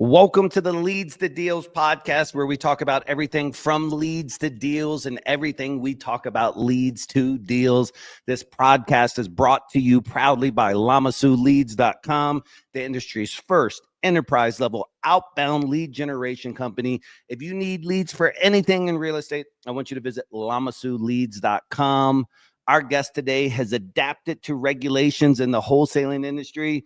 Welcome to the Leads to Deals podcast, where we talk about everything from leads to deals and everything we talk about leads to deals. This podcast is brought to you proudly by LlamasuLeads.com, the industry's first enterprise level outbound lead generation company. If you need leads for anything in real estate, I want you to visit LlamasuLeads.com. Our guest today has adapted to regulations in the wholesaling industry.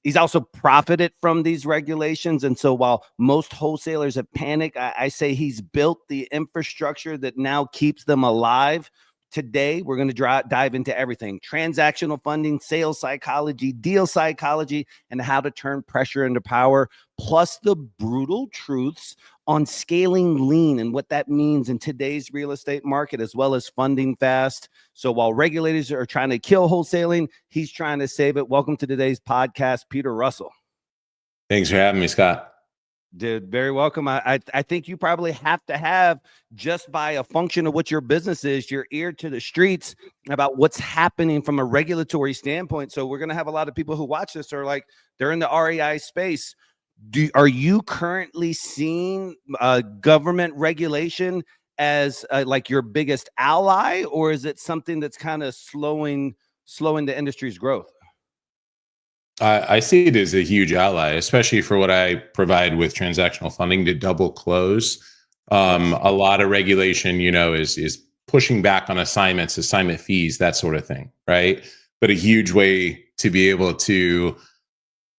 He's also profited from these regulations. And so while most wholesalers have panicked, I say he's built the infrastructure that now keeps them alive. Today, we're going to dive into everything: transactional funding, sales psychology, deal psychology, and how to turn pressure into power, plus the brutal truths on scaling lean and what that means in today's real estate market, as well as funding fast. So while regulators are trying to kill wholesaling, he's trying to save it. Welcome to today's podcast, Peter Russell. Thanks for having me, Scott. Dude, very welcome. I think you probably have to have, just by a function of what your business is, your ear to the streets about what's happening from a regulatory standpoint. So we're going to have a lot of people who watch this are like, they're in the REI space. Are you currently seeing government regulation as like your biggest ally, or is it something that's kind of slowing the industry's growth? I see it as a huge ally, especially for what I provide with transactional funding to double close. A lot of regulation, is pushing back on assignments, assignment fees, that sort of thing, right? But a huge way to be able to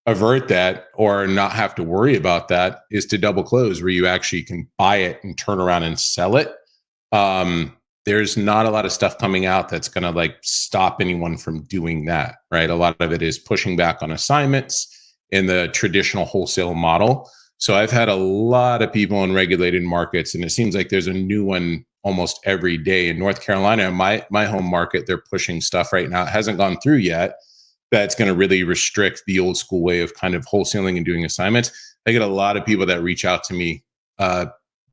avert that or not have to worry about that is to double close, where you actually can buy it and turn around and sell it. There's not a lot of stuff coming out that's going to like stop anyone from doing that, right? A lot of it is pushing back on assignments in the traditional wholesale model. So I've had a lot of people in regulated markets, and it seems like there's a new one almost every day. In North Carolina, my home market, they're pushing stuff right now. It hasn't gone through yet. That's going to really restrict the old school way of kind of wholesaling and doing assignments. I get a lot of people that reach out to me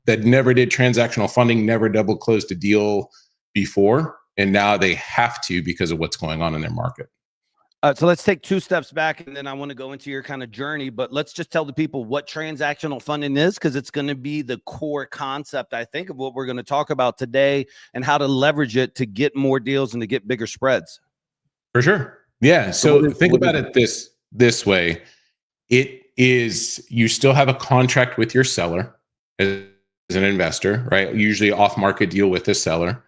that never did transactional funding, never double closed a deal before, and now they have to because of what's going on in their market. So let's take two steps back, and then I want to go into your kind of journey, but let's just tell the people what transactional funding is, because it's going to be the core concept, I think, of what we're going to talk about today and how to leverage it to get more deals and to get bigger spreads. For sure. Yeah. So think about it this way. It is, you still have a contract with your seller as an investor, right? Usually off-market deal with the seller.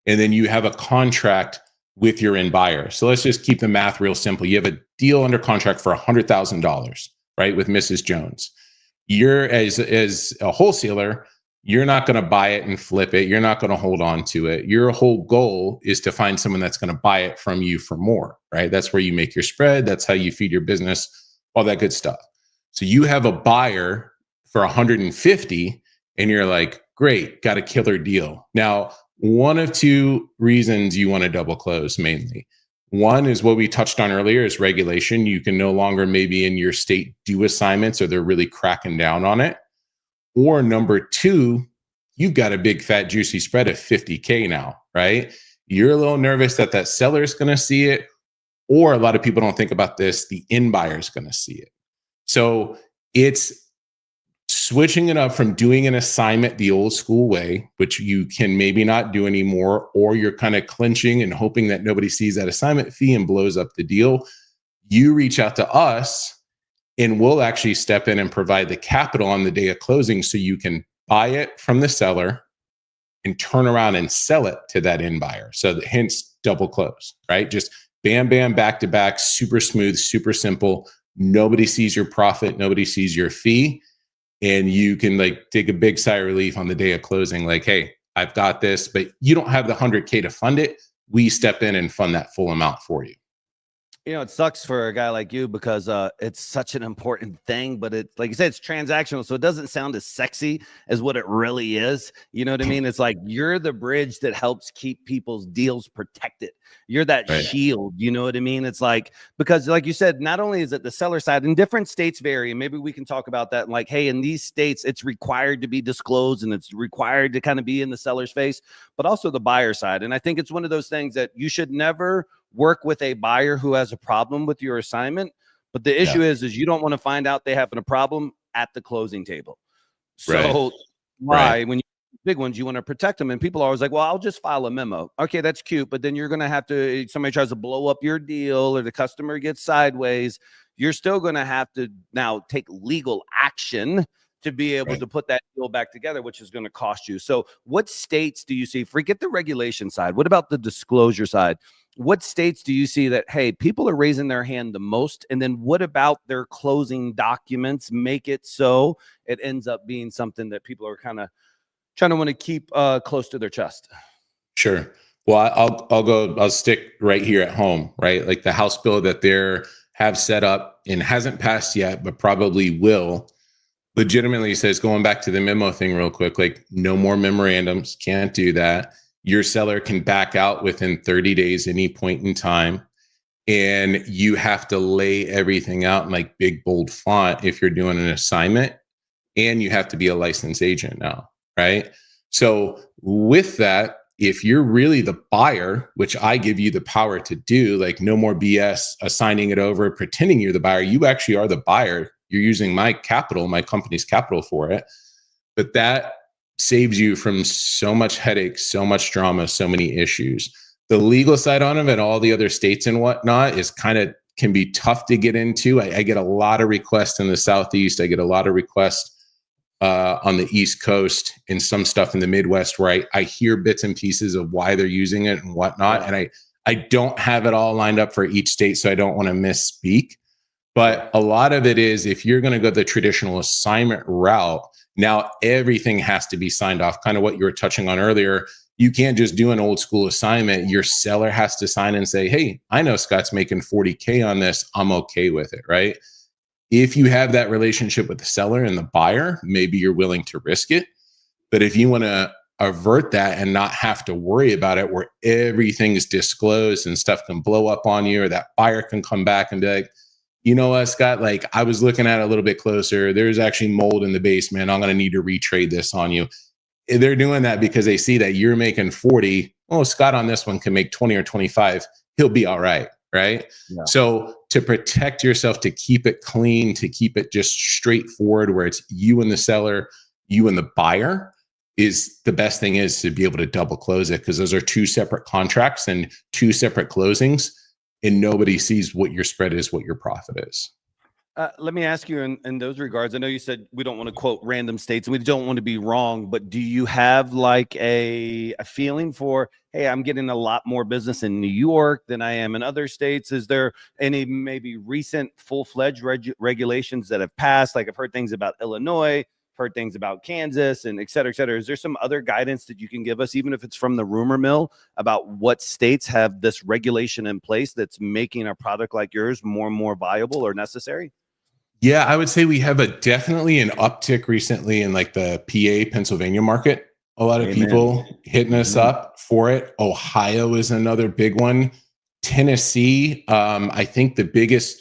And then you have a contract with your end buyer. So let's just keep the math real simple. You have a deal under contract for $100,000, right? With Mrs. Jones. You're as a wholesaler, you're not going to buy it and flip it. You're not going to hold on to it. Your whole goal is to find someone that's going to buy it from you for more, right? That's where you make your spread. That's how you feed your business, all that good stuff. So you have a buyer for 150, and you're like, great, got a killer deal. Now, one of two reasons you want to double close mainly. One is what we touched on earlier, is regulation. You can no longer maybe in your state do assignments, or they're really cracking down on it. Or number two, you've got a big fat juicy spread of 50K now, right? You're a little nervous that seller is going to see it, or a lot of people don't think about this, the end buyer is going to see it. So it's switching it up from doing an assignment the old school way, which you can maybe not do anymore, or you're kind of clinching and hoping that nobody sees that assignment fee and blows up the deal. You reach out to us, and we'll actually step in and provide the capital on the day of closing, so you can buy it from the seller and turn around and sell it to that end buyer. So hence double close, right? Just bam, bam, back to back, super smooth, super simple. Nobody sees your profit. Nobody sees your fee. And you can like take a big sigh of relief on the day of closing. Like, hey, I've got this, but you don't have the 100K to fund it. We step in and fund that full amount for you. You know, it sucks for a guy like you because it's such an important thing, but it's like you said, it's transactional. So it doesn't sound as sexy as what it really is. You know what I mean? It's like you're the bridge that helps keep people's deals protected. You're that shield. You know what I mean? It's like, because like you said, not only is it the seller side, and different states vary, and maybe we can talk about that. Like, hey, in these states, it's required to be disclosed and it's required to kind of be in the seller's face, but also the buyer side. And I think it's one of those things that you should never work with a buyer who has a problem with your assignment. But the issue is you don't want to find out they have a problem at the closing table. Right. So why, when you big ones, you want to protect them, and people are always like, well, I'll just file a memo. Okay, that's cute, but then you're going to have to, somebody tries to blow up your deal or the customer gets sideways, you're still going to have to now take legal action to be able to put that deal back together, which is going to cost you. So what states do you see, forget the regulation side, what about the disclosure side? What states do you see that, hey, people are raising their hand the most? And then what about their closing documents make it so it ends up being something that people are kind of trying to want to keep close to their chest? Sure. Well, I'll stick right here at home, right? Like the House bill that they have set up and hasn't passed yet, but probably will, legitimately says, going back to the memo thing real quick, like no more memorandums, can't do that. Your seller can back out within 30 days, any point in time. And you have to lay everything out in like big, bold font if you're doing an assignment, and you have to be a licensed agent now, right? So with that, if you're really the buyer, which I give you the power to do, like no more BS, assigning it over, pretending you're the buyer, you actually are the buyer. You're using my capital, my company's capital for it. But that saves you from so much headache, so much drama, so many issues. The legal side on it, all the other states and whatnot, is kind of can be tough to get into. I get a lot of requests in the Southeast. I get a lot of requests on the East Coast and some stuff in the Midwest where I hear bits and pieces of why they're using it and whatnot. And I don't have it all lined up for each state, so I don't want to misspeak. But a lot of it is, if you're going to go the traditional assignment route, now everything has to be signed off, kind of what you were touching on earlier. You can't just do an old school assignment. Your seller has to sign and say, hey, I know Scott's making 40K on this. I'm okay with it, right? If you have that relationship with the seller and the buyer, maybe you're willing to risk it. But if you want to avert that and not have to worry about it, where everything's disclosed and stuff can blow up on you, or that buyer can come back and be like, you know what, Scott, like I was looking at it a little bit closer. There's actually mold in the basement. I'm going to need to retrade this on you. They're doing that because they see that you're making 40. Oh, Scott on this one can make 20 or 25. He'll be all right. Right. Yeah. So to protect yourself, to keep it clean, to keep it just straightforward, where it's you and the seller, you and the buyer, is the best thing is to be able to double close it, because those are two separate contracts and two separate closings, and nobody sees what your spread is, what your profit is. Let me ask you in those regards. I know you said we don't want to quote random states. We don't want to be wrong, but do you have like a feeling for, hey, I'm getting a lot more business in New York than I am in other states? Is there any maybe recent full-fledged regulations that have passed? Like I've heard things about Illinois, heard things about Kansas, and et cetera, et cetera. Is there some other guidance that you can give us, even if it's from the rumor mill, about what states have this regulation in place that's making a product like yours more and more viable or necessary? Yeah, I would say we have definitely an uptick recently in like the PA, Pennsylvania market. A lot of people hitting us up for it. Ohio is another big one. Tennessee, I think the biggest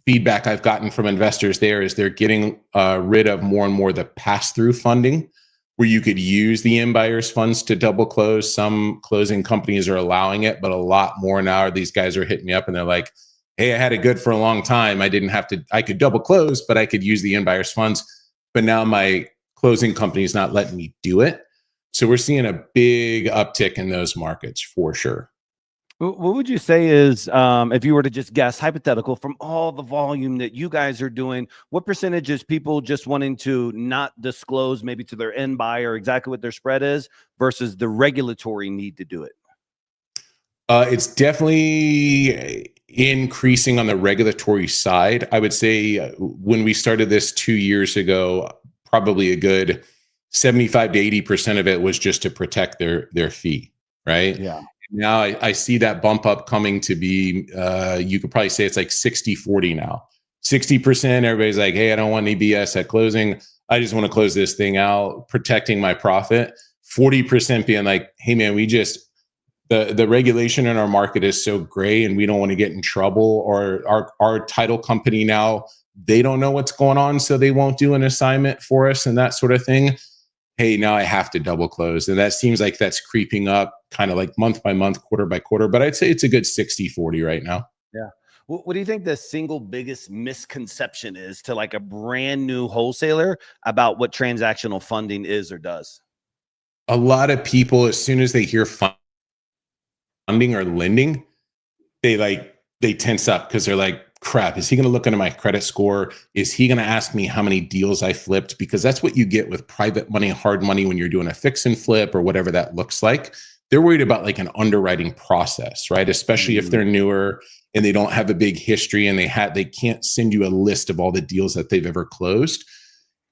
feedback I've gotten from investors there is they're getting rid of more and more the pass-through funding, where you could use the end buyer's funds to double close. Some closing companies are allowing it, but a lot more now. These guys are hitting me up and they're like, hey, I had it good for a long time. I could double close, but I could use the end buyer's funds. But now my closing company is not letting me do it. So we're seeing a big uptick in those markets for sure. What would you say is, if you were to just guess, hypothetical, from all the volume that you guys are doing, what percentage is people just wanting to not disclose maybe to their end buyer exactly what their spread is versus the regulatory need to do it? It's definitely increasing on the regulatory side. I would say when we started this 2 years ago, probably a good 75 to 80% of it was just to protect their fee, right? Yeah. Now I see that bump up coming to be, you could probably say it's like 60-40 now. 60%, everybody's like, hey, I don't want any BS at closing. I just want to close this thing out, protecting my profit. 40% being like, hey, man, the regulation in our market is so gray and we don't want to get in trouble. Or our title company now, they don't know what's going on, so they won't do an assignment for us and that sort of thing. Hey, now I have to double close. And that seems like that's creeping up kind of like month by month, quarter by quarter. But I'd say it's a good 60-40 right now. Yeah. What do you think the single biggest misconception is to like a brand new wholesaler about what transactional funding is or does? A lot of people, as soon as they hear funding or lending, they tense up because they're like, crap, is he going to look into my credit score? Is he going to ask me how many deals I flipped? Because that's what you get with private money, hard money, when you're doing a fix and flip or whatever that looks like. They're worried about like an underwriting process, right? Especially if they're newer and they don't have a big history and they can't send you a list of all the deals that they've ever closed.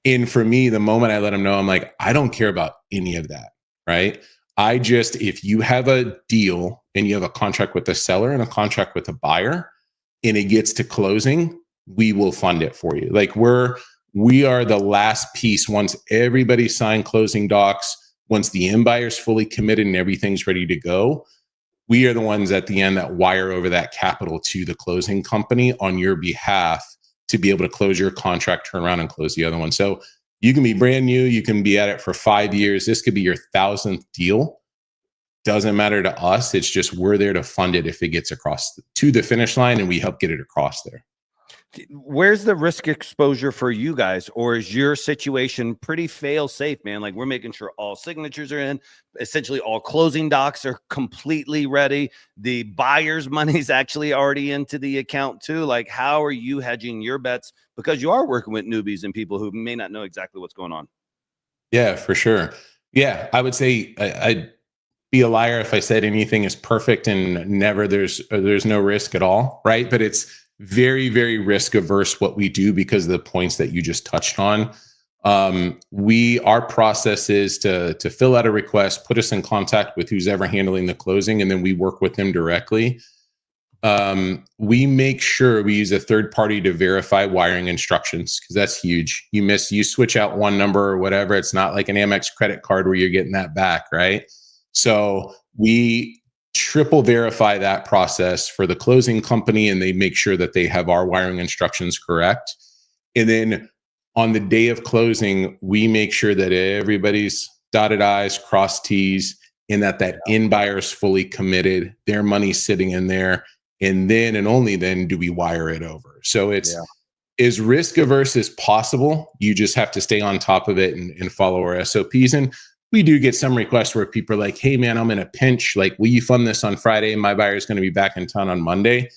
And for me, the moment I let them know, I'm like, I don't care about any of that, right? If you have a deal and you have a contract with the seller and a contract with a buyer and it gets to closing, we will fund it for you. Like we are the last piece. Once everybody signed closing docs, once the end buyer's fully committed and everything's ready to go, we are the ones at the end that wire over that capital to the closing company on your behalf to be able to close your contract, turn around and close the other one. So you can be brand new, you can be at it for 5 years. This could be your 1,000th deal. Doesn't matter to us. It's just we're there to fund it if it gets across to the finish line and we help get it across there. Where's the risk exposure for you guys? Or is your situation pretty fail safe, man? Like we're making sure all signatures are in, essentially all closing docs are completely ready. The buyer's money's actually already into the account too. Like how are you hedging your bets? Because you are working with newbies and people who may not know exactly what's going on. Yeah, for sure. Yeah, I would say I'd be a liar if I said anything is perfect and never there's no risk at all, right? But it's very, very risk averse what we do because of the points that you just touched on. Our process is to fill out a request, put us in contact with who's ever handling the closing, and then we work with them directly. We make sure we use a third party to verify wiring instructions because that's huge. You switch out one number or whatever. It's not like an Amex credit card where you're getting that back, right? So we triple verify that process for the closing company and they make sure that they have our wiring instructions correct. And then on the day of closing, we make sure that everybody's dotted I's, crossed T's, and that end buyer is fully committed, their money's sitting in there. And then and only then do we wire it over. So it's as risk averse as possible. You just have to stay on top of it and follow our SOPs. And we do get some requests where people are like, hey man, I'm in a pinch. Like, will you fund this on Friday? My buyer is going to be back in town on Monday.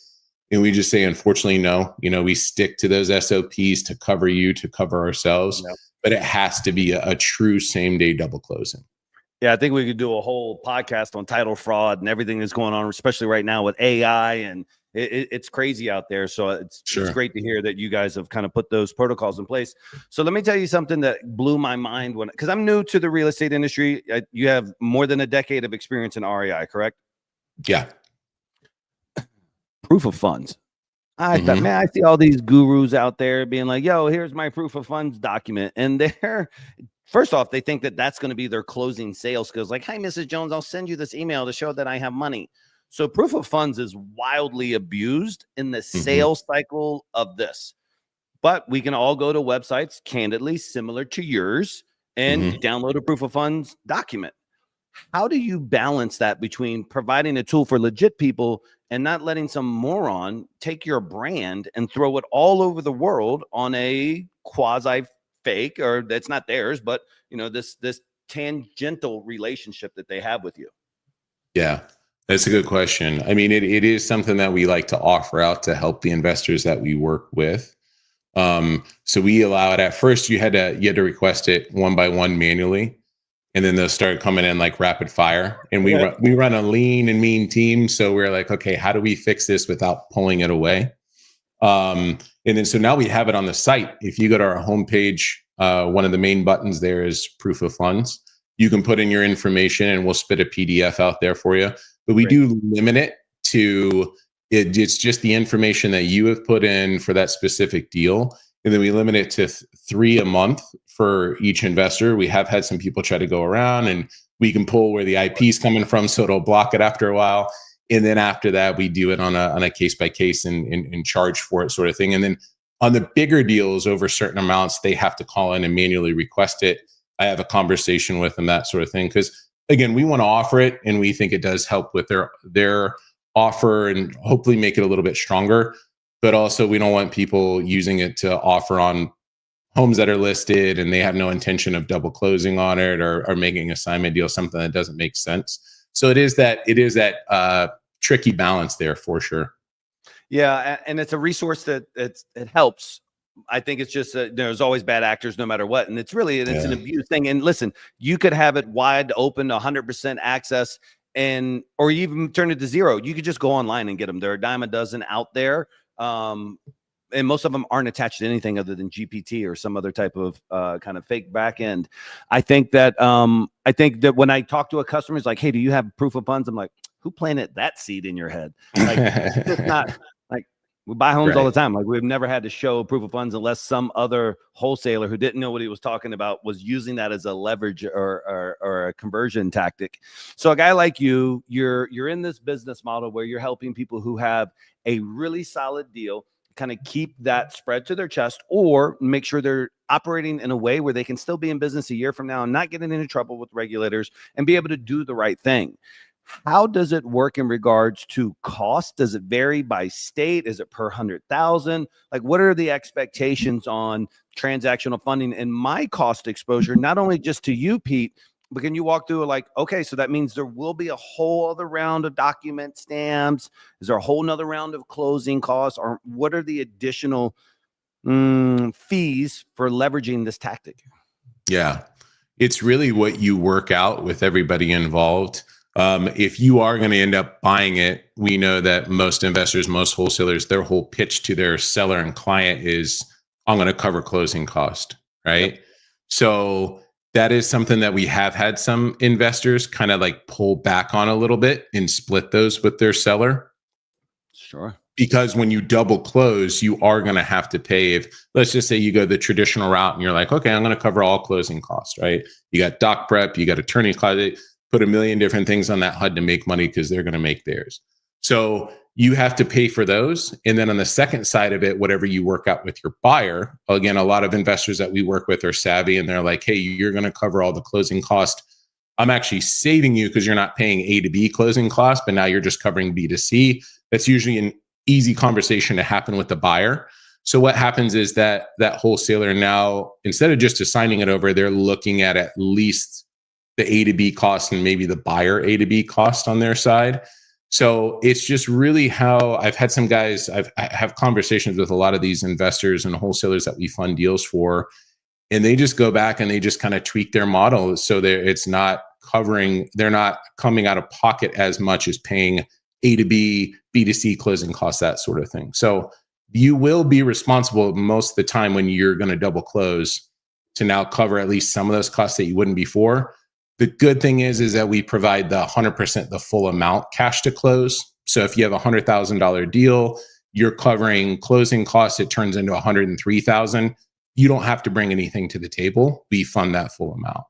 And we just say, unfortunately, no. We stick to those SOPs to cover you, to cover ourselves. Yep. But it has to be a true same day double closing. Yeah, I think we could do a whole podcast on title fraud and everything that's going on, especially right now with AI, and it's crazy out there. So it's great to hear that you guys have kind of put those protocols in place. So let me tell you something that blew my mind because I'm new to the real estate industry. You have more than a decade of experience in REI, correct? Yeah. Proof of funds. I thought, man, I see all these gurus out there being like, yo, here's my proof of funds document. And first off, they think that that's going to be their closing sales skills. Like, hi, Mrs. Jones, I'll send you this email to show that I have money. So proof of funds is wildly abused in the sales cycle of this. But we can all go to websites, candidly, similar to yours, and download a proof of funds document. How do you balance that between providing a tool for legit people and not letting some moron take your brand and throw it all over the world on a quasi fake, or that's not theirs, but this tangential relationship that they have with you? Yeah, that's a good question. I mean, it is something that we like to offer out to help the investors that we work with. So we allow it. At first, you had to request it one by one manually, and then they'll start coming in like rapid fire. And we run a lean and mean team, so we're like, okay, how do we fix this without pulling it away? And then so now we have it on the site. If you go to our homepage, one of the main buttons there is proof of funds. You can put in your information and we'll spit a PDF out there for you. But we do limit it to it's just the information that you have put in for that specific deal. And then we limit it to 3 a month for each investor. We have had some people try to go around and we can pull where the IP is coming from, so it'll block it after a while. And then after that, we do it on a case by case and charge for it, sort of thing. And then on the bigger deals over certain amounts, they have to call in and manually request it. I have a conversation with them, that sort of thing. Because again, we want to offer it, and we think it does help with their offer and hopefully make it a little bit stronger. but also we don't want people using it to offer on homes that are listed and they have no intention of double closing on it or making assignment deal, something that doesn't make sense. So it is that tricky balance there for sure. Yeah, and it's a resource that it helps. I think it's just there's always bad actors no matter what, and it's an abuse thing. And listen, you could have it wide open, 100% access, or you even turn it to zero. You could just go online and get them. There are a dime a dozen out there, and most of them aren't attached to anything other than GPT or some other type of kind of fake back end. I think that when I talk to a customer, it's like, hey, do you have proof of funds? I'm like, who planted that seed in your head? Like, it's not. We buy homes all the time. Like, we've never had to show proof of funds unless some other wholesaler who didn't know what he was talking about was using that as a leverage or a conversion tactic. So a guy like you're in this business model where you're helping people who have a really solid deal kind of keep that spread to their chest, or make sure they're operating in a way where they can still be in business a year from now and not getting into trouble with regulators and be able to do the right thing. How does it work in regards to cost? Does it vary by state? Is it per 100,000? Like, what are the expectations on transactional funding and my cost exposure, not only just to you, Pete, but can you walk through like, okay, so that means there will be a whole other round of document stamps. Is there a whole nother round of closing costs, or what are the additional fees for leveraging this tactic? Yeah, it's really what you work out with everybody involved. If you are going to end up buying it, we know that most investors, most wholesalers, their whole pitch to their seller and client is, I'm going to cover closing cost, right? Yep. So that is something that we have had some investors kind of like pull back on a little bit and split those with their seller. Sure. Because when you double close, you are going to have to pay. If, let's just say you go the traditional route and you're like, okay, I'm going to cover all closing costs, right? You got doc prep, you got attorney closet, put a million different things on that HUD to make money because they're going to make theirs. So you have to pay for those. And then on the second side of it, whatever you work out with your buyer, again, a lot of investors that we work with are savvy and they're like, hey, you're going to cover all the closing cost. I'm actually saving you because you're not paying A to B closing costs, but now you're just covering B to C. That's usually an easy conversation to happen with the buyer. So what happens is that wholesaler now, instead of just assigning it over, they're looking at least the A to B cost and maybe the buyer A to B cost on their side. So it's just really how I've had some guys, I have conversations with a lot of these investors and wholesalers that we fund deals for, and they just go back and they just kind of tweak their model. So they're not coming out of pocket as much as paying A to B, B to C closing costs, that sort of thing. So you will be responsible most of the time when you're going to double close to now cover at least some of those costs that you wouldn't before. The good thing is that we provide the 100%, the full amount cash to close. So if you have a $100,000 deal, you're covering closing costs, it turns into $103,000. You don't have to bring anything to the table. We fund that full amount.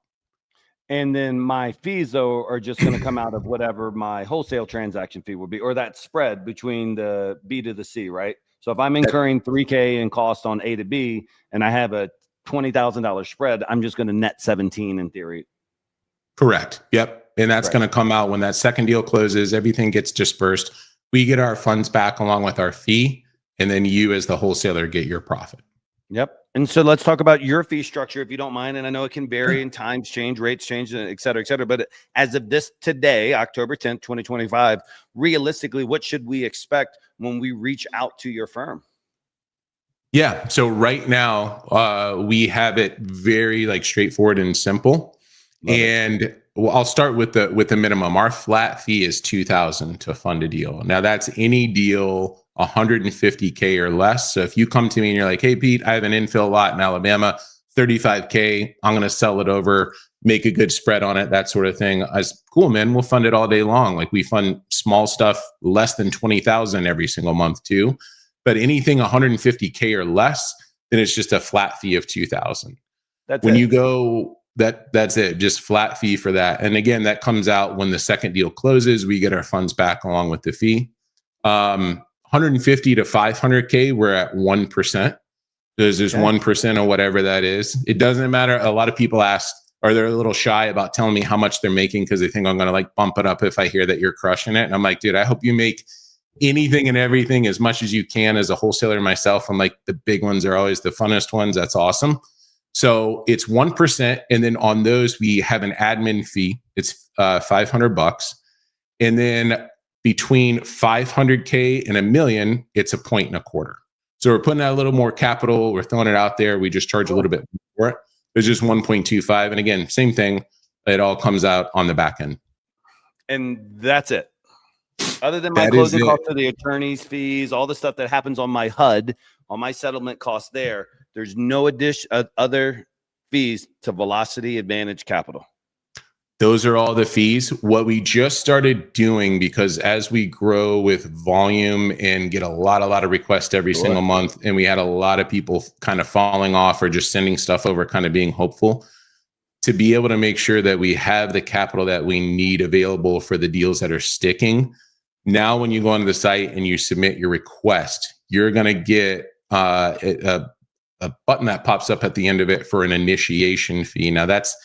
And then my fees, though, are just going to come out of whatever my wholesale transaction fee would be, or that spread between the B to the C, right? So if I'm incurring $3K in cost on A to B and I have a $20,000 spread, I'm just going to net 17 in theory. Correct. Yep. And that's going to come out when that second deal closes, everything gets dispersed. We get our funds back along with our fee, and then you as the wholesaler get your profit. Yep. And so let's talk about your fee structure, if you don't mind. And I know it can vary in times change, rates change, et cetera, et cetera. But as of this today, October 10th, 2025, realistically, what should we expect when we reach out to your firm? Yeah. So right now, we have it very straightforward and simple. And I'll start with the minimum. Our flat fee is $2,000 to fund a deal. Now that's any deal $150K or less. So if you come to me and you're like, hey, Pete, I have an infill lot in Alabama, $35K. I'm going to sell it over, make a good spread on it, that sort of thing. Cool, man. We'll fund it all day long. Like, we fund small stuff less than $20,000 every single month too. But anything $150K or less, then it's just a flat fee of $2,000. When you go, that's it, just flat fee for that. And again, that comes out when the second deal closes. We get our funds back along with the fee. 150 to 500K, we're at 1%. There's 1% or whatever that is. It doesn't matter. A lot of people ask, or they're a little shy about telling me how much they're making because they think I'm going to bump it up if I hear that you're crushing it. And I'm like, dude, I hope you make anything and everything as much as you can as a wholesaler myself. I'm like, the big ones are always the funnest ones. That's awesome. So it's 1%. And then on those, we have an admin fee. It's $500. And then between 500K and $1 million, it's 1.25%. So we're putting out a little more capital. We're throwing it out there. We just charge a little bit more for it. It's just 1.25. And again, same thing. It all comes out on the back end. And that's it. Other than my closing costs for the attorney's fees, all the stuff that happens on my HUD, on my settlement costs there's no other fees to Velocity Advantage Capital. Those are all the fees. What we just started doing, because as we grow with volume and get a lot of requests every single month, and we had a lot of people kind of falling off or just sending stuff over, kind of being hopeful, to be able to make sure that we have the capital that we need available for the deals that are sticking. Now, when you go onto the site and you submit your request, you're going to get a button that pops up at the end of it for an initiation fee. Now, that's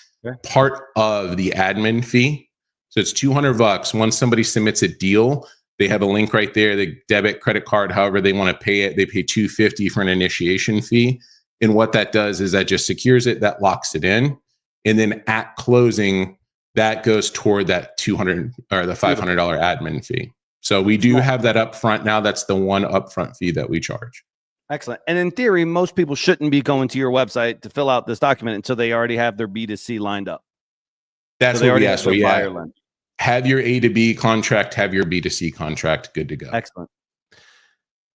part of the admin fee. So it's $200. Once somebody submits a deal, they have a link right there, the debit, credit card, however they want to pay it. They pay $250 for an initiation fee. And what that does is that just secures it, that locks it in. And then at closing, that goes toward that $200 or the $500 admin fee. So we do have that up front now. That's the one upfront fee that we charge. Excellent. And in theory, most people shouldn't be going to your website to fill out this document until they already have their B2C lined up. That's what we ask for. Yeah. Have your A to B contract, have your B2C contract good to go. Excellent.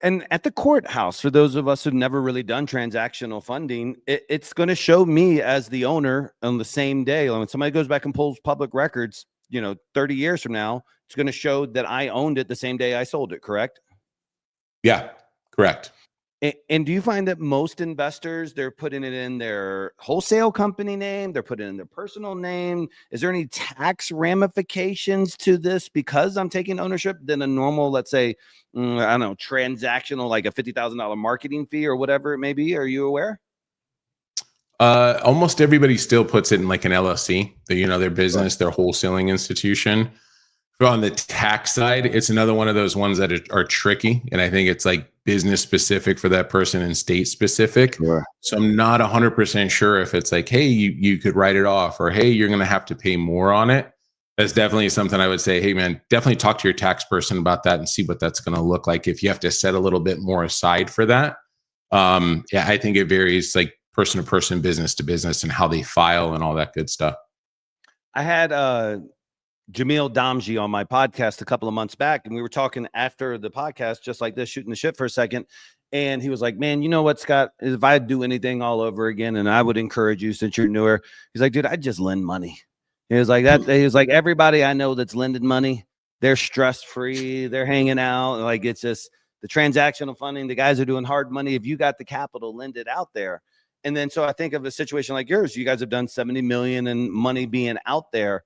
And at the courthouse, for those of us who've never really done transactional funding, it's going to show me as the owner on the same day. When somebody goes back and pulls public records, 30 years from now, it's going to show that I owned it the same day I sold it, correct? Yeah, correct. And do you find that most investors, they're putting it in their wholesale company name, they're putting it in their personal name? Is there any tax ramifications to this because I'm taking ownership than a normal, let's say, I don't know, transactional, like a $50,000 marketing fee or whatever it may be? Are you aware? Almost everybody still puts it in like an LLC, their business, their wholesaling institution. On the tax side, it's another one of those ones that are tricky. And I think it's like business specific for that person and state specific. Sure. So I'm not 100% sure if it's like, hey, you could write it off, or, hey, you're going to have to pay more on it. That's definitely something I would say, hey, man, definitely talk to your tax person about that and see what that's going to look like. If you have to set a little bit more aside for that. I think it varies like person to person, business to business, and how they file and all that good stuff. I had Jamil Damji on my podcast a couple of months back, and we were talking after the podcast, just like this, shooting the shit for a second. And he was like, man, you know what, Scott, if I'd do anything all over again, and I would encourage you since you're newer, he's like, dude, I'd just lend money. He was like that. He was like, everybody I know that's lended money, they're stress-free, they're hanging out. Like, it's just the transactional funding. The guys are doing hard money. If you got the capital, lend it out there. And then, so I think of a situation like yours, you guys have done 70 million in money being out there.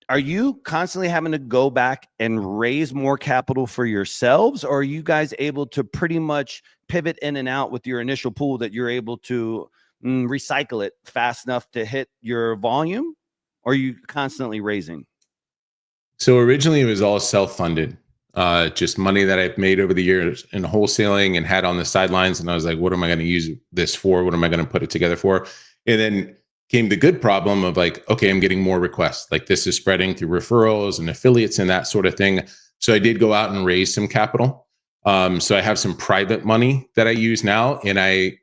Are you constantly having to go back and raise more capital for yourselves, or are you guys able to pretty much pivot in and out with your initial pool that you're able to recycle it fast enough to hit your volume? Or are you constantly raising? So originally it was all self-funded, just money that I've made over the years in wholesaling and had on the sidelines. And I was like, what am I going to use this for? What am I going to put it together for? And then came the good problem of like, okay, I'm getting more requests. Like, this is spreading through referrals and affiliates and that sort of thing. So I did go out and raise some capital. So I have some private money that I use now, and I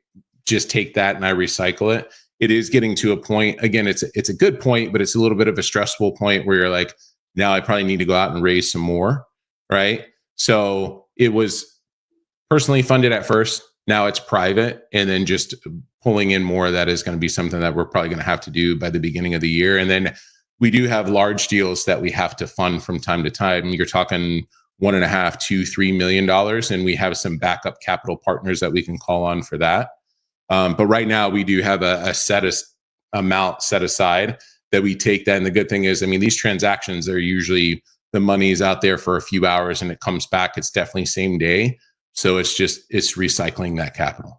just take that and I recycle it. It is getting to a point, again, it's a good point, but it's a little bit of a stressful point where you're like, now I probably need to go out and raise some more, right? So it was personally funded at first. Now it's private, and then just pulling in more of that is going to be something that we're probably going to have to do by the beginning of the year. And then we do have large deals that we have to fund from time to time. You're talking $1.5, $2, $3 million. And we have some backup capital partners that we can call on for that. But right now we do have a amount set aside that we take that. And the good thing is, I mean, these transactions are usually, the money's out there for a few hours and it comes back. It's definitely same day. So it's recycling that capital.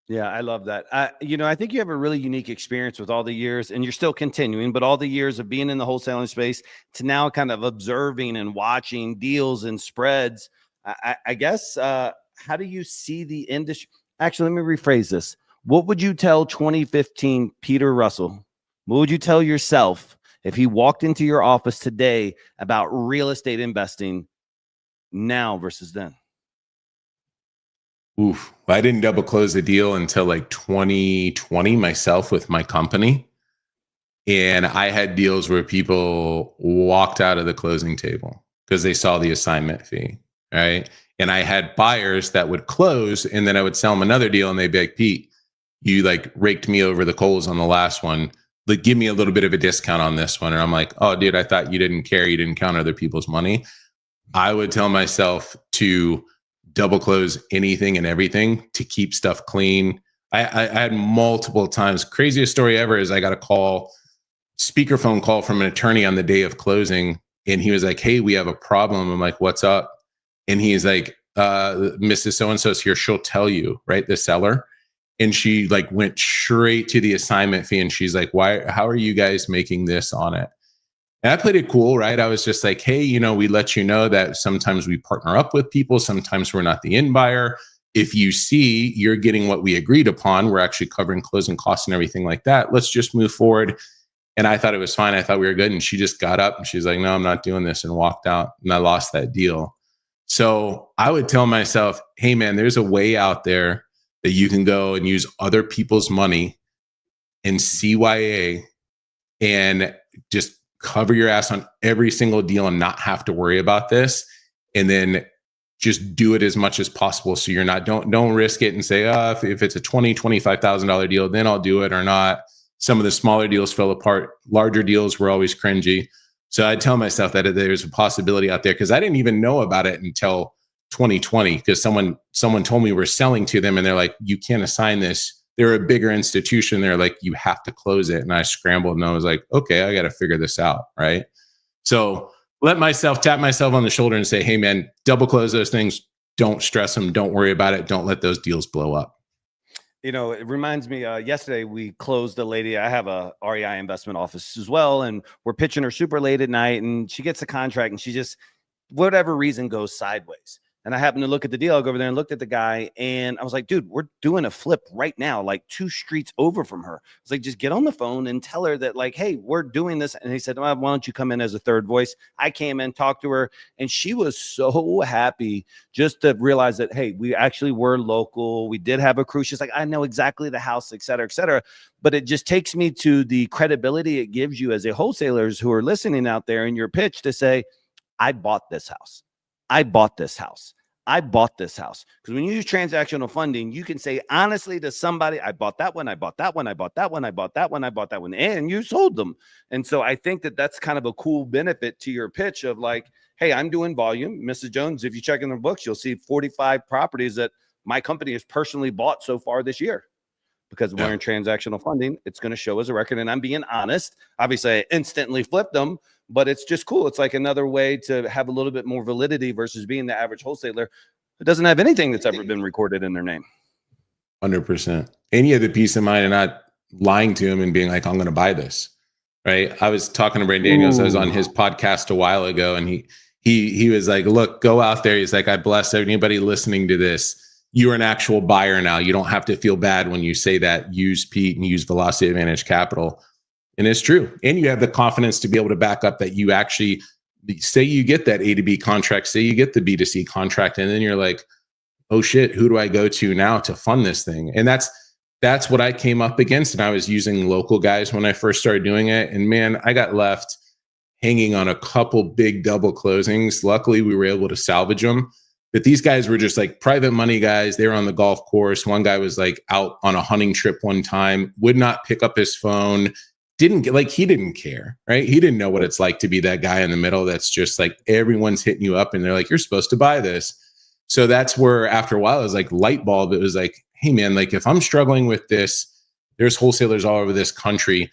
Yeah, I love that. I think you have a really unique experience with all the years, and you're still continuing, but all the years of being in the wholesaling space to now kind of observing and watching deals and spreads. I guess, how do you see the industry? Actually, let me rephrase this. What would you tell 2015 Peter Russell? What would you tell yourself if he walked into your office today about real estate investing now versus then? Oof. I didn't double close the deal until like 2020 myself with my company. And I had deals where people walked out of the closing table because they saw the assignment fee. Right. And I had buyers that would close and then I would sell them another deal and they'd be like, Pete, you like raked me over the coals on the last one. Like, give me a little bit of a discount on this one. And I'm like, oh, dude, I thought you didn't care. You didn't count other people's money. I would tell myself to double close anything and everything to keep stuff clean. I had multiple times. Craziest story ever is I got a call, speakerphone call from an attorney on the day of closing. And he was like, hey, we have a problem. I'm like, what's up? And he's like, Mrs. So-and-so's here. She'll tell you, right? The seller. And she like went straight to the assignment fee. And she's like, how are you guys making this on it? And I played it cool, right? I was just like, hey, we let you know that sometimes we partner up with people. Sometimes we're not the end buyer. If you see you're getting what we agreed upon, we're actually covering closing costs and everything like that. Let's just move forward. And I thought it was fine. I thought we were good. And she just got up and she's like, no, I'm not doing this, and walked out. And I lost that deal. So I would tell myself, hey, man, there's a way out there that you can go and use other people's money and CYA and just cover your ass on every single deal and not have to worry about this. And then just do it as much as possible. So you're not, don't risk it and say, if it's a $25,000 deal, then I'll do it or not. Some of the smaller deals fell apart. Larger deals were always cringy. So I tell myself that there's a possibility out there, because I didn't even know about it until 2020, because someone told me we're selling to them and they're like, you can't assign this. They're a bigger institution. They're like, you have to close it. And I scrambled and I was like, okay, I got to figure this out. Right. So tap myself on the shoulder and say, hey man, double close those things. Don't stress them. Don't worry about it. Don't let those deals blow up. It reminds me, yesterday we closed a lady. I have a REI investment office as well. And we're pitching her super late at night and she gets the contract and she just, whatever reason, goes sideways. And I happened to look at the deal. I go over there and looked at the guy and I was like, dude, we're doing a flip right now, like 2 streets over from her. I was like, just get on the phone and tell her that, like, hey, we're doing this. And he said, well, why don't you come in as a third voice? I came in, talked to her, and she was so happy just to realize that, hey, we actually were local. We did have a crew. She's like, I know exactly the house, et cetera, et cetera. But it just takes me to the credibility it gives you as a wholesalers who are listening out there in your pitch to say, I bought this house. I bought this house. I bought this house. Because when you use transactional funding, you can say honestly to somebody, I bought that one, I bought that one, I bought that one, I bought that one, I bought that one, and you sold them. And so I think that that's kind of a cool benefit to your pitch of like, hey, I'm doing volume. Mrs. Jones, if you check in the books, you'll see 45 properties that my company has personally bought so far this year. Because we're in transactional funding, it's going to show as a record. And I'm being honest. Obviously, I instantly flipped them, but it's just cool. It's like another way to have a little bit more validity versus being the average wholesaler who doesn't have anything that's ever been recorded in their name. 100%. And you have the peace of mind and not lying to him and being like, I'm going to buy this. Right. I was talking to Brandon Daniels. I was on his podcast a while ago, and he was like, look, go out there. He's like, I bless anybody listening to this. You're an actual buyer now. You don't have to feel bad when you say that. Use Pete and use Velocity Advantage Capital. And it's true. And you have the confidence to be able to back up that you actually say you get that A to B contract, say you get the B to C contract. And then you're like, oh shit, who do I go to now to fund this thing? And that's what I came up against. And I was using local guys when I first started doing it. And man, I got left hanging on a couple big double closings. Luckily, we were able to salvage them. But these guys were just like private money guys. They were on the golf course. One guy was like out on a hunting trip one time, would not pick up his phone. He didn't care, right? He didn't know what it's like to be that guy in the middle. That's just like, everyone's hitting you up and they're like, you're supposed to buy this. So that's where after a while, it was like light bulb. It was like, hey man, like if I'm struggling with this, there's wholesalers all over this country.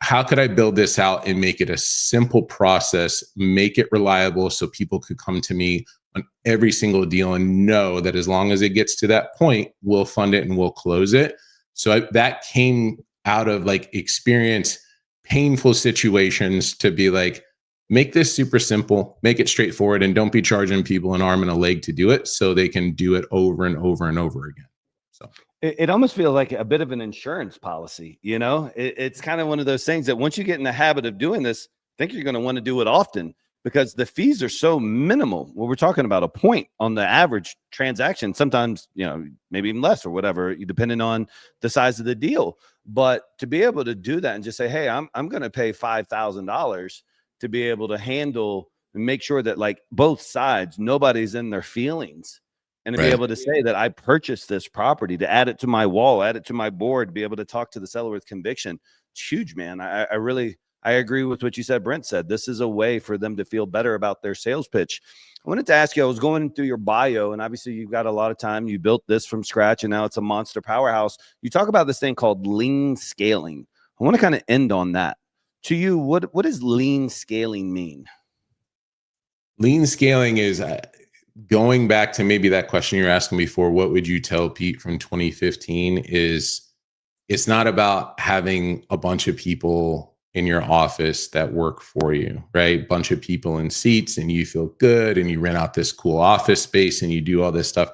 How could I build this out and make it a simple process, make it reliable so people could come to me on every single deal and know that as long as it gets to that point, we'll fund it and we'll close it. So that came out of like experience, painful situations to be like, make this super simple, make it straightforward, and don't be charging people an arm and a leg to do it so they can do it over and over and over again. So it almost feels like a bit of an insurance policy, you know? It's kind of one of those things that once you get in the habit of doing this, I think you're going to want to do it often because the fees are so minimal. Well, we're talking about a point on the average transaction, sometimes, you know, maybe even less or whatever, depending on the size of the deal. But to be able to do that and just say, hey, I'm going to pay $5,000 to be able to handle and make sure that like both sides, nobody's in their feelings. And to be able to say that I purchased this property, to add it to my wall, add it to my board, be able to talk to the seller with conviction. It's huge, man. I agree with what you said. Brent said, this is a way for them to feel better about their sales pitch. I wanted to ask you, I was going through your bio and obviously you've got a lot of time. You built this from scratch and now it's a monster powerhouse. You talk about this thing called lean scaling. I want to kind of end on that. To you, what does lean scaling mean? Lean scaling is going back to maybe that question you were asking before, what would you tell Pete from 2015 is it's not about having a bunch of people in your office that work for you, right? Bunch of people in seats and you feel good and you rent out this cool office space and you do all this stuff.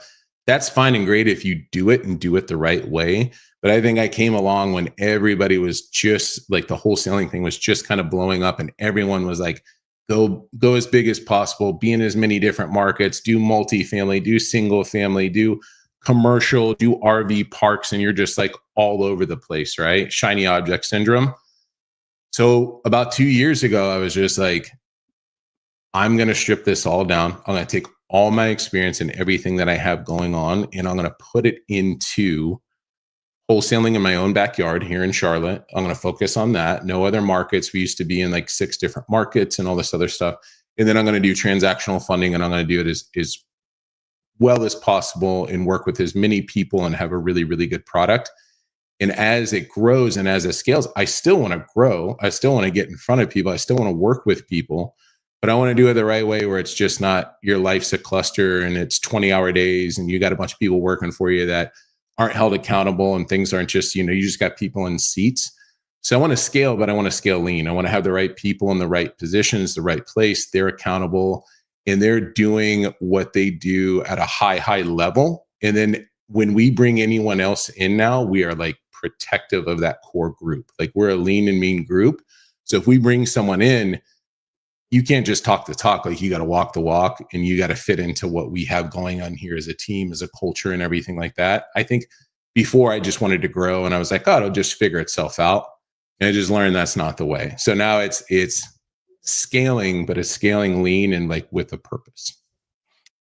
That's fine and great if you do it and do it the right way. But I think I came along when everybody was just like the wholesaling thing was just kind of blowing up and everyone was like, go as big as possible, be in as many different markets, do multifamily, do single family, do commercial, do RV parks, and you're just like all over the place, right? Shiny object syndrome. So about 2 years ago, I was just like, I'm going to strip this all down. I'm going to take all my experience and everything that I have going on, and I'm going to put it into wholesaling in my own backyard here in Charlotte. I'm going to focus on that. No other markets. We used to be in like 6 different markets and all this other stuff. And then I'm going to do transactional funding and I'm going to do it as well as possible and work with as many people and have a really, really good product. And as it grows and as it scales, I still want to grow. I still want to get in front of people. I still want to work with people, but I want to do it the right way where it's just not your life's a cluster and it's 20-hour days and you got a bunch of people working for you that aren't held accountable and things aren't just, you know, you just got people in seats. So I want to scale, but I want to scale lean. I want to have the right people in the right positions, the right place. They're accountable and they're doing what they do at a high level. And then when we bring anyone else in now, we are like protective of that core group. Like we're a lean and mean group. So if we bring someone in, you can't just talk the talk, like you got to walk the walk and you got to fit into what we have going on here as a team, as a culture and everything like that. I think before I just wanted to grow and I was like, oh, it'll just figure itself out. And I just learned that's not the way. So now it's scaling, but it's scaling lean and like with a purpose.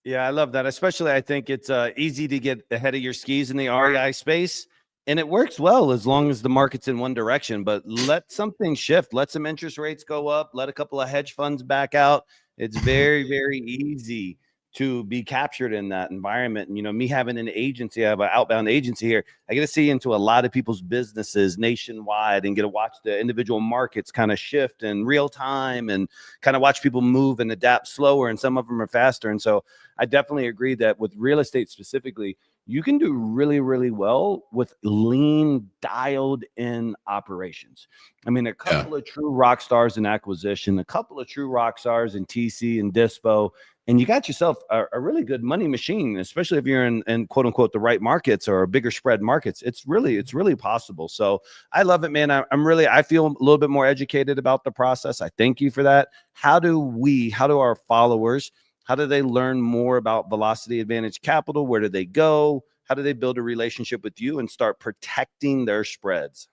Yeah, I love that. Especially I think it's easy to get ahead of your skis in the REI space. And it works well as long as the market's in one direction, but let something shift, let some interest rates go up, let a couple of hedge funds back out. It's very, very easy to be captured in that environment. And, you know, me having an agency, I have an outbound agency here. I get to see into a lot of people's businesses nationwide and get to watch the individual markets kind of shift in real time and kind of watch people move and adapt slower. And some of them are faster. And so I definitely agree that with real estate specifically, you can do really, really well with lean, dialed in operations. I mean, a couple of true rock stars in acquisition, a couple of true rock stars in TC and Dispo, and you got yourself a really good money machine, especially if you're in quote unquote the right markets or bigger spread markets. It's really possible. So I love it, man. I feel a little bit more educated about the process. I thank you for that. How do our followers, how do they learn more about Velocity Advantage Capital? Where do they go? How do they build a relationship with you and start protecting their spreads?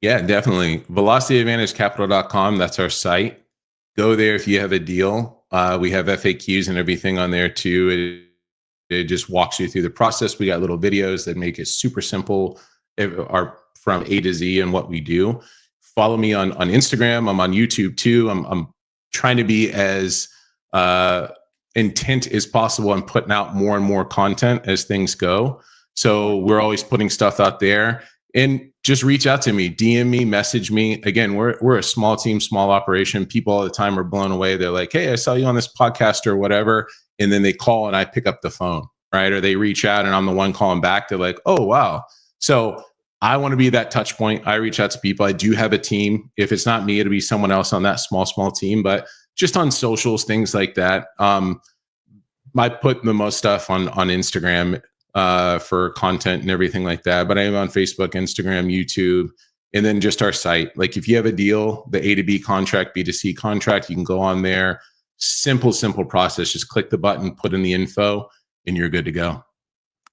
Yeah, definitely. VelocityAdvantageCapital.com. That's our site. Go there if you have a deal. We have FAQs and everything on there too. It just walks you through the process. We got little videos that make it super simple. Are from A to Z and what we do. Follow me on Instagram. I'm on YouTube too. I'm trying to be as intent as possible and putting out more and more content as things go. So we're always putting stuff out there. and just reach out to me, DM me, message me. Again, we're a small team, small operation. People all the time are blown away. They're like, hey, I saw you on this podcast or whatever. And then they call and I pick up the phone, right? Or they reach out and I'm the one calling back. They're like, oh, wow. So I want to be that touch point. I reach out to people. I do have a team. If it's not me, it'll be someone else on that small team, but just on socials, things like that. I put the most stuff on Instagram for content and everything like that. But I am on Facebook, Instagram, YouTube, and then just our site. Like if you have a deal, the A to B contract, B2C contract, you can go on there. Simple process. Just click the button, put in the info, and you're good to go.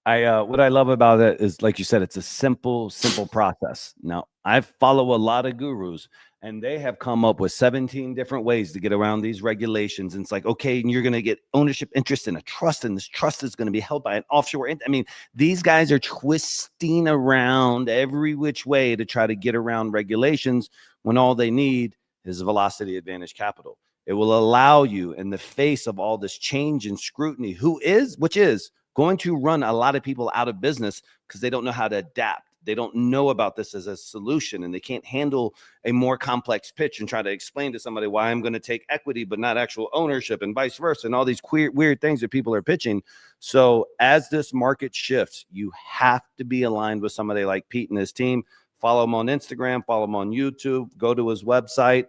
What I love about it is, like you said, it's a simple process. Now, I follow a lot of gurus, and they have come up with 17 different ways to get around these regulations. And it's like, okay, and you're going to get ownership interest in a trust, and this trust is going to be held by an offshore. I mean, these guys are twisting around every which way to try to get around regulations when all they need is velocity advantage capital. It will allow you, in the face of all this change and scrutiny, which is going to run a lot of people out of business because they don't know how to adapt. They don't know about this as a solution, and they can't handle a more complex pitch and try to explain to somebody why I'm going to take equity but not actual ownership, and vice versa, and all these weird things that people are pitching. So as this market shifts, you have to be aligned with somebody like Pete and his team. Follow him on Instagram, follow him on YouTube, go to his website,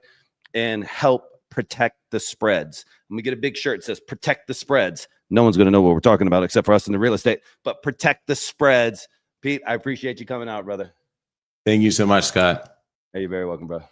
and help protect the spreads. Let me get a big shirt that says protect the spreads. No one's going to know what we're talking about except for us in the real estate, but protect the spreads. Pete, I appreciate you coming out, brother. Thank you so much, Scott. Hey, you're very welcome, brother.